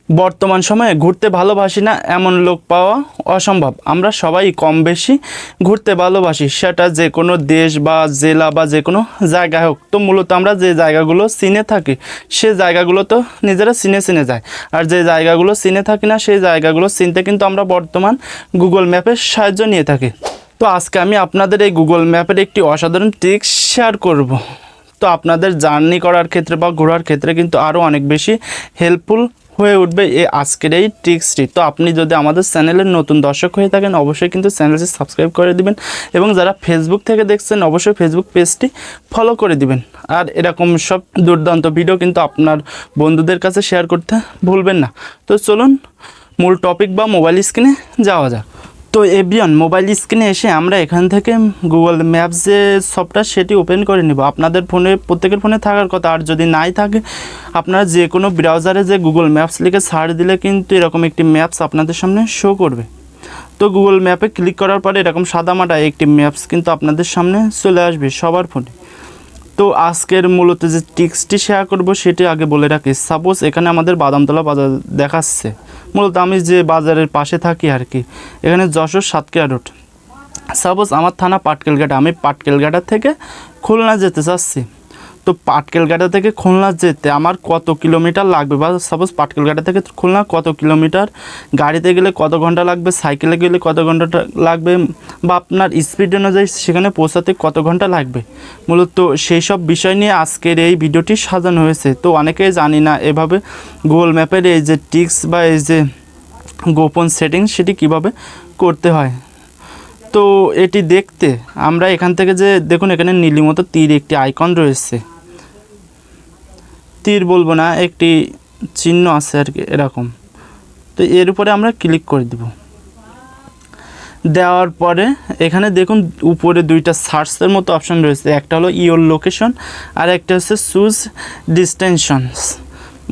বর্তমান সময়ে ঘুরতে ভালোবাসি না এমন লোক পাওয়া অসম্ভব। আমরা সবাই কম বেশি ঘুরতে ভালোবাসি, সেটা যে কোনো দেশ বা জেলা বা যে কোনো জায়গায় হোক। তো মূলত আমরা যে জায়গাগুলো চিনে থাকি সে জায়গাগুলো তো নিজেরা চিনে যায়, আর যে জায়গাগুলো চিনে থাকি না সেই জায়গাগুলো চিনতে কিন্তু আমরা বর্তমান গুগল ম্যাপের সাহায্য নিয়ে থাকি। তো আজকে আমি আপনাদের এই গুগল ম্যাপের একটি অসাধারণ ট্রিক্স শেয়ার করব। তো আপনাদের জার্নি করার ক্ষেত্রে বা ঘোরার ক্ষেত্রে কিন্তু আরও অনেক বেশি হেল্পফুল হয়ে উঠবে এই আজকের এই ট্রিক্সটি। তো আপনি যদি আমাদের চ্যানেলের নতুন দর্শক হয়ে থাকেন অবশ্যই কিন্তু চ্যানেলটি সাবস্ক্রাইব করে দিবেন, এবং যারা ফেসবুক থেকে দেখছেন অবশ্যই ফেসবুক পেজটি ফলো করে দিবেন। আর এরকম সব দুর্দান্ত ভিডিও কিন্তু আপনার বন্ধুদের কাছে শেয়ার করতে ভুলবেন না। তো চলুন মূল টপিক বা মোবাইল স্ক্রিনে যাওয়া যাক। তো এভরিওয়ান, মোবাইল স্ক্রিনে এসে আমরা এখান থেকে গুগল ম্যাপস যে সফটওয়্যার সেটি ওপেন করে নেব। আপনাদের ফোনে প্রত্যেকের ফোনে থাকার কথা, আর যদি নাই থাকে আপনারা যে কোনো ব্রাউজারে যে গুগল ম্যাপস লিখে সার্চ দিলে কিন্তু এরকম একটি ম্যাপস আপনাদের সামনে শো করবে। তো গুগল ম্যাপে ক্লিক করার পরে এরকম সাদামাটা একটি ম্যাপস কিন্তু আপনাদের সামনে চলে আসবে সবার ফোনে। তো আজকের মূলত যে ট্রিক্সটি শেয়ার করব সেটি আগে বলে রাখি। সাপোজ এখানে আমাদের বাদামতলা বাজার দেখাচ্ছে, মূলত আমি যে বাজারের পাশে থাকি আর কি, এখানে যশোর সাতক্ষীরা রোড। সাপোজ আমার থানা পাটকেলঘাটা, আমি পাটকেলঘাটা থেকে খুলনা যেতে চাচ্ছি। তো পাটকেলঘাটা থেকে খুলনা যেতে আমার কত কিলোমিটার লাগবে, বা সাপোজ পাটকেলঘাটা থেকে খুলনা কত কিলোমিটার, গাড়িতে গেলে কত ঘন্টা লাগবে, সাইকেলে গেলে কত ঘন্টা লাগবে, বা আপনার স্পিড অনুযায়ী সেখানে পৌঁছাতে কত ঘন্টা লাগবে, মূলত সেই সব বিষয় নিয়ে আজকের এই ভিডিওটি সাজানো হয়েছে। তো অনেকেই জানি না এভাবে গুগল ম্যাপের এই যে ট্রিক্স বা এই যে গোপন সেটিংস সেটি কিভাবে করতে হয়। তো এটি দেখতে আমরা এখান থেকে যে দেখুন এখানে নীলি মতো তীর একটি আইকন রয়েছে, তীর বলবো না, একটি চিহ্ন আছে আর কি এরকম। তো এর উপরে আমরা ক্লিক করে দেব। দেওয়ার পরে এখানে দেখুন উপরে দুইটা সার্চের মতো অপশান রয়েছে, একটা হলো ইওর লোকেশন আর একটা হচ্ছে চুজ ডিস্টেনশনস।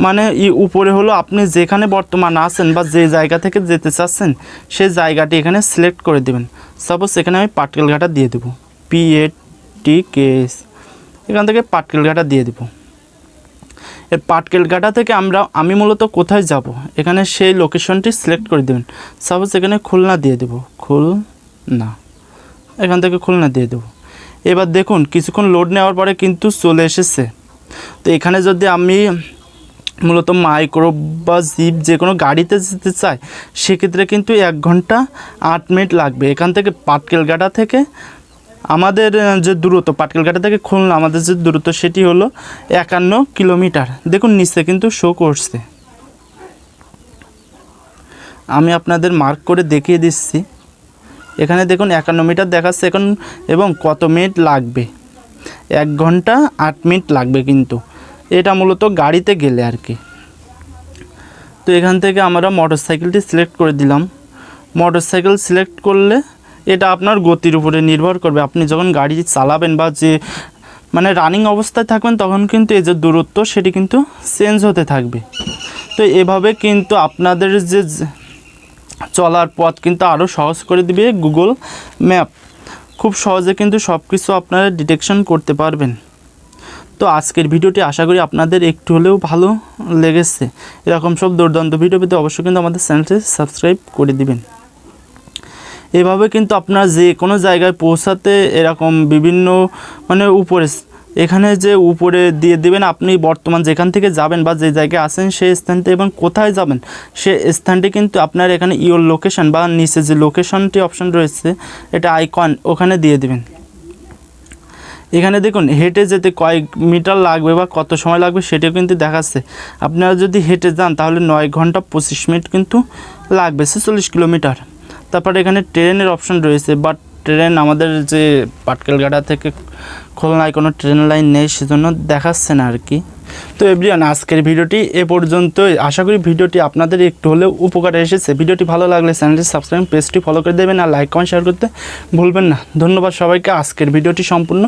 মানে উপরে হলো আপনি যেখানে বর্তমান আছেন বা যে জায়গা থেকে যেতে চাচ্ছেন সেই জায়গাটি এখানে সিলেক্ট করে দেবেন। সাপোজ এখানে আমি পাটকেলঘাটা দিয়ে দেবো, PATKS, এখান থেকে পাটকেলঘাটা দিয়ে দেবো। এর পাটকেলঘাটা থেকে আমি মূলত কোথায় যাব এখানে সেই লোকেশনটি সিলেক্ট করে দেবেন। সাপোজ এখানে খুলনা দিয়ে দেবো, খুলনা, এখান থেকে খুলনা দিয়ে দেবো। এবার দেখুন কিছুক্ষণ লোড নেওয়ার পরে কিন্তু চলে এসেছে। তো এখানে যদি আমি মূলত মাইক্রো বা জিপ যে কোনো গাড়িতে যেতে চাই সেক্ষেত্রে কিন্তু 1 ঘন্টা 8 মিনিট লাগবে। এখান থেকে পাটকেলঘাটা থেকে আমাদের যে দূরত্ব, পাটকেলঘাটা থেকে খুলনা আমাদের যে দূরত্ব সেটি হলো 51 কিলোমিটার। দেখুন নিচে কিন্তু শো করছে, আমি আপনাদের মার্ক করে দেখিয়ে দিচ্ছি। এখানে দেখুন 51 মিটার দেখাচ্ছে এখন, এবং কত মিনিট লাগবে, 1 ঘন্টা 8 মিনিট লাগবে কিন্তু, এটা মূলত গাড়িতে গেলে আর কি। তো এখান থেকে আমরা মোটরসাইকেলটি সিলেক্ট করে দিলাম। মোটরসাইকেল সিলেক্ট করলে এটা আপনার গতির উপরে নির্ভর করবে। আপনি যখন গাড়ি চালাবেন বা যে মানে রানিং অবস্থায় থাকবেন তখন কিন্তু এই যে দূরত্ব সেটি কিন্তু চেঞ্জ হতে থাকবে। তো এভাবে কিন্তু আপনাদের যে চলার পথ কিন্তু আরও সহজ করে দিবে গুগল ম্যাপ। খুব সহজে কিন্তু সব কিছু আপনারা ডিটেকশন করতে পারবেন। তো আজকের ভিডিওটি আশা করি আপনাদের একটু হলেও ভালো লেগেছে। এরকম সব দুর্দান্ত ভিডিও পেতে অবশ্যই কিন্তু আমাদের চ্যানেলটি সাবস্ক্রাইব করে দিবেন। এভাবে কিন্তু আপনারা যে কোনো জায়গায় পৌঁছাতে এরকম বিভিন্ন মানে উপরে এখানে যে উপরে দিয়ে দেবেন আপনি বর্তমান যেখান থেকে যাবেন বা যে জায়গায় আছেন সেই স্থানটি এবং কোথায় যাবেন সে স্থানটি কিন্তু আপনার এখানে ইওর লোকেশন বা নিচে যে লোকেশনটি অপশন রয়েছে এটা আইকন ওখানে দিয়ে দেবেন। এখানে দেখুন হেঁটে যেতে কয়েক মিটার লাগবে বা কত সময় লাগবে সেটাও কিন্তু দেখাচ্ছে। আপনারা যদি হেঁটে যান তাহলে 9 ঘন্টা 25 মিনিট কিন্তু লাগবে, 46 কিলোমিটার। তারপর এখানে ট্রেনের অপশন রয়েছে, বাট ট্রেন আমাদের যে পাটকেলঘাটা থেকে খুলনায় কোনো ট্রেন লাইন নেই সেজন্য দেখাচ্ছে না আর কি। তো এভরিওয়ান, আজকের ভিডিওটি এ পর্যন্তই। আশা করি ভিডিওটি আপনাদের একটু হলেও উপকারে এসেছে। ভিডিওটি ভালো লাগলে চ্যানেলটি সাবস্ক্রাইব, পেজটি ফলো করে দেবেন, আর লাইক কমেন্ট শেয়ার করতে ভুলবেন না। ধন্যবাদ সবাইকে আজকের ভিডিওটি সম্পূর্ণ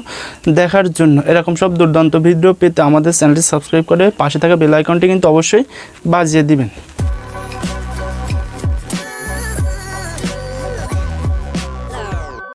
দেখার জন্য। এরকম সব দুর্দান্ত ভিডিও পেতে আমাদের চ্যানেলটি সাবস্ক্রাইব করে পাশে থাকা বেল আইকনটি কিন্তু অবশ্যই বাজিয়ে দিবেন।